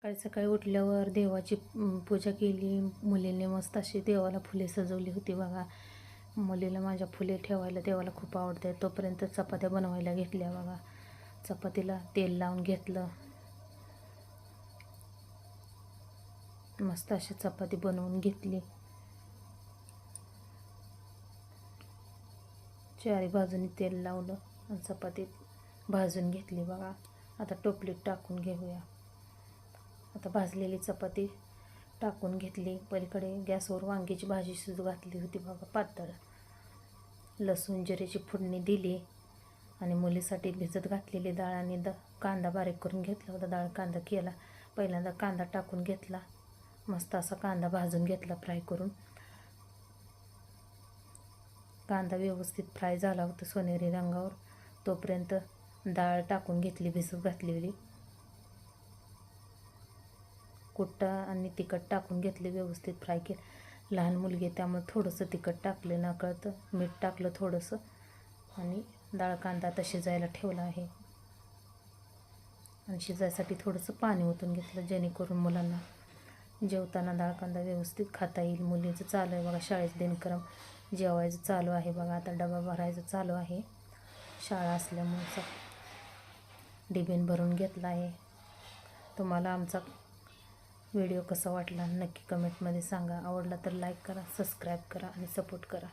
सकाळी सकाळी उठल्यावर देवाची पूजा केली. मुलीने मस्त अशी देवाला फुले सजवली होती बघा. मुलीला माझ्या फुले ठेवायला देवाला खूप आवडते. तोपर्यंत चपात्या बनवायला घेतल्या बघा. चपातीला तेल लावून घेतलं. मस्त अशी चपाती बनवून घेतली. चारी बाजूनी तेल लावलं आणि चपाती भाजून घेतली बघा. आता टोपलीत टाकून घेऊया. आता भाजलेली चपाती टाकून घेतली. पलीकडे गॅसवर वांग्याची भाजी शिजू घातली होती बघा पातळ. लसूण जिऱ्याची फोडणी दिली आणि मुलीसाठी भिजत घातलेली डाळ आणि कांदा बारीक करून घेतला होता. डाळ कांदा केला. पहिल्यांदा कांदा टाकून घेतला. मस्त असा कांदा भाजून घेतला फ्राय करून. कांदा व्यवस्थित फ्राय झाला होता सोनेरी रंगावर. तोपर्यंत डाळ टाकून घेतली भिजत घातलेली. कुट्टा आणि तिखट टाकून घेतले. व्यवस्थित फ्राय केलं. लहान मुलगी त्यामुळे थोडंसं तिखट टाकलं नकळत. मीठ टाकलं थोडंसं आणि डाळ कांदा आता शिजायला ठेवला आहे. आणि शिजायसाठी थोडंसं पाणी ओतून घेतलं जेणेकरून मुलांना जेवताना डाळ कांदा व्यवस्थित खाता येईल. मुलीचं चालू आहे बघा शाळेचं दिनक्रम. जेवायचं चालू आहे बघा. आता डबा भरायचं चालू आहे. शाळा असल्यामुळेच डिबिन भरून घेतला आहे. तुम्हाला आमचा व्हिडिओ कसा वाटला नक्की कमेंटमध्ये सांगा. आवडला तर लाईक करा, सबस्क्राईब करा आणि सपोर्ट करा.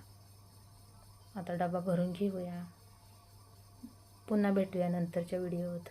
आता डबा भरून घेऊया. पुन्हा भेटूया नंतरच्या व्हिडिओत.